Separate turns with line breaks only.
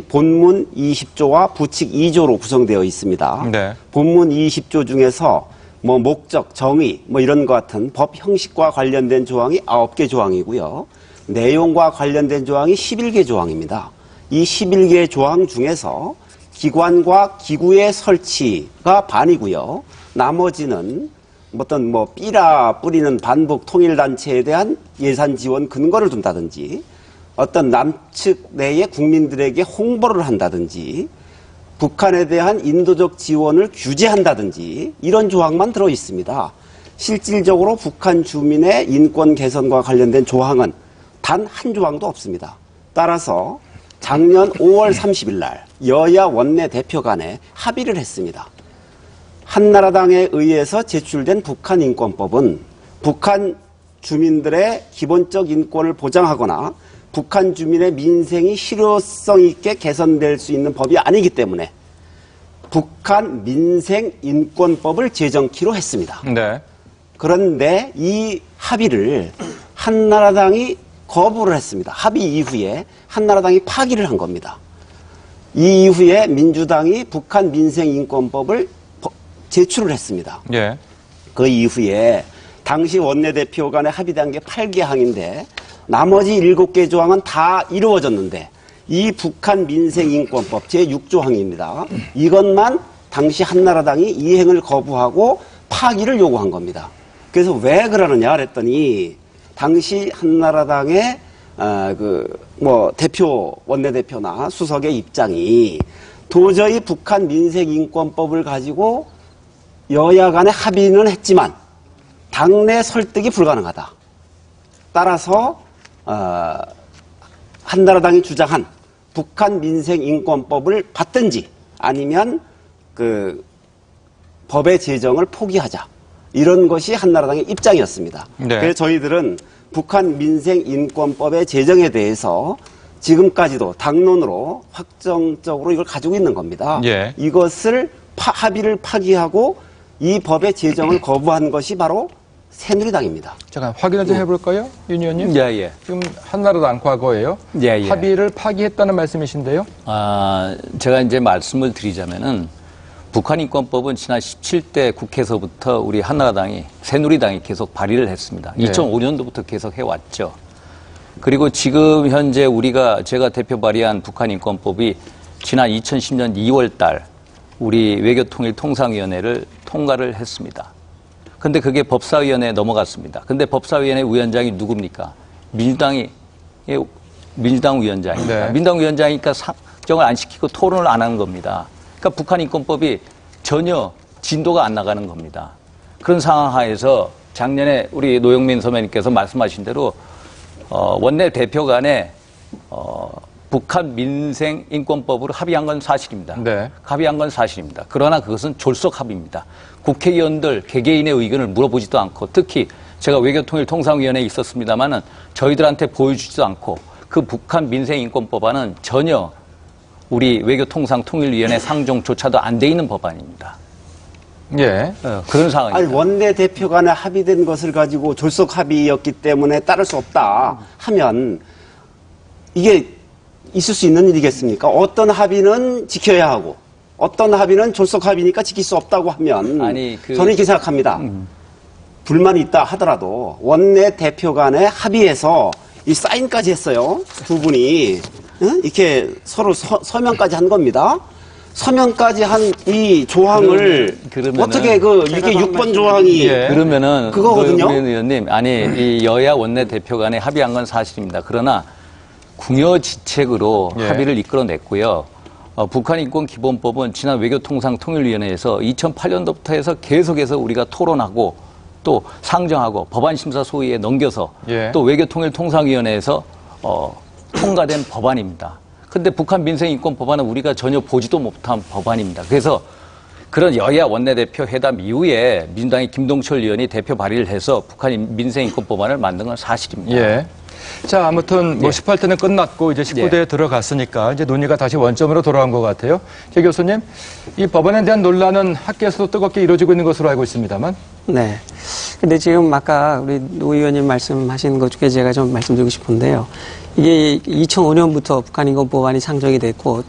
본문 20조와 부칙 2조로 구성되어 있습니다.
네.
본문 20조 중에서 뭐 목적, 정의 뭐 이런 것 같은 법 형식과 관련된 조항이 9개 조항이고요. 내용과 관련된 조항이 11개 조항입니다. 이 11개 조항 중에서 기관과 기구의 설치가 반이고요. 나머지는 어떤 뭐 삐라 뿌리는 반북 통일단체에 대한 예산 지원 근거를 둔다든지 어떤 남측 내의 국민들에게 홍보를 한다든지 북한에 대한 인도적 지원을 규제한다든지 이런 조항만 들어 있습니다. 실질적으로 북한 주민의 인권 개선과 관련된 조항은 단 한 조항도 없습니다. 따라서 작년 5월 30일 날 여야 원내 대표 간에 합의를 했습니다. 한나라당에 의해서 제출된 북한인권법은 북한 주민들의 기본적 인권을 보장하거나 북한 주민의 민생이 실효성 있게 개선될 수 있는 법이 아니기 때문에 북한 민생인권법을 제정키로 했습니다.
네.
그런데 이 합의를 한나라당이 거부를 했습니다. 합의 이후에 한나라당이 파기를 한 겁니다. 이 이후에 민주당이 북한 민생인권법을 제출을 했습니다.
예.
그 이후에 당시 원내대표 간에 합의된 게 8개 항인데 나머지 7개 조항은 다 이루어졌는데 이 북한 민생인권법 제6조항입니다. 이것만 당시 한나라당이 이행을 거부하고 파기를 요구한 겁니다. 그래서 왜 그러느냐 그랬더니 당시 한나라당의 원내대표나 수석의 입장이 도저히 북한 민생인권법을 가지고 여야 간에 합의는 했지만 당내 설득이 불가능하다. 따라서 한나라당이 주장한 북한 민생인권법을 받든지 아니면 그 법의 제정을 포기하자. 이런 것이 한나라당의 입장이었습니다.
네.
그래서 저희들은 북한 민생인권법의 제정에 대해서 지금까지도 당론으로 확정적으로 이걸 가지고 있는 겁니다.
예.
이것을 합의를 파기하고 이 법의 제정을 거부한 것이 바로 새누리당입니다.
잠깐 확인을 좀 해볼까요? 윤 의원님?
예, 예.
지금 한나라당 과거예요.
예, 예.
합의를 파기했다는 말씀이신데요.
제가 이제 말씀을 드리자면은 북한인권법은 지난 17대 국회에서부터 우리 한나라당이, 새누리당이 계속 발의를 했습니다.
네.
2005년도부터 계속 해왔죠. 그리고 지금 현재 제가 대표 발의한 북한인권법이 지난 2010년 2월 달 우리 외교통일통상위원회를 통과를 했습니다. 근데 그게 법사위원회에 넘어갔습니다. 근데 법사위원회 위원장이 누굽니까? 민주당 위원장입니다.
네.
민주당 위원장이니까 상정을 안 시키고 토론을 안 하는 겁니다. 그러니까 북한인권법이 전혀 진도가 안 나가는 겁니다. 그런 상황 하에서 작년에 우리 노영민 선배님께서 말씀하신 대로 원내 대표 간에 북한 민생인권법으로 합의한 건 사실입니다.
네.
합의한 건 사실입니다. 그러나 그것은 졸속 합의입니다. 국회의원들 개개인의 의견을 물어보지도 않고 특히 제가 외교통일통상위원회에 있었습니다마는 저희들한테 보여주지도 않고 그 북한 민생인권법안은 전혀 우리 외교통상통일위원회 상정조차도 안 돼 있는 법안입니다.
예.
그런 상황입니다.
아니, 원내대표 간에 합의된 것을 가지고 졸속 합의였기 때문에 따를 수 없다 하면 이게 있을 수 있는 일이겠습니까? 어떤 합의는 지켜야 하고 어떤 합의는 졸속 합의니까 지킬 수 없다고 하면 저는 이렇게 생각합니다. 불만이 있다 하더라도 원내대표 간에 합의해서 이 사인까지 했어요. 두 분이 이렇게 서로 서명까지 한 겁니다. 서명까지 한 이 조항을 어떻게 이게 6번 조항이
그러면은
그거거든요.
의원님 이 여야 원내대표 간에 합의한 건 사실입니다. 그러나 궁여지책으로 합의를 이끌어냈고요. 북한인권기본법은 지난 외교통상통일위원회에서 2008년도부터 해서 계속해서 우리가 토론하고 또 상정하고 법안심사 소위에 넘겨서 또 외교통일통상위원회에서 통과된 법안입니다. 근데 북한 민생인권법안은 우리가 전혀 보지도 못한 법안입니다. 그래서 그런 여야 원내대표 회담 이후에 민주당의 김동철 의원이 대표 발의를 해서 북한 민생인권법안을 만든 건 사실입니다.
예. 자, 아무튼 18대는 끝났고 이제 19대에 들어갔으니까 이제 논의가 다시 원점으로 돌아온 것 같아요. 제 교수님, 이 법안에 대한 논란은 학계에서도 뜨겁게 이루어지고 있는 것으로 알고 있습니다만.
네. 근데 지금 아까 우리 노 의원님 말씀하신 것 중에 제가 좀 말씀드리고 싶은데요. 이게 2005년부터 북한인권법안이 상정이 됐고 또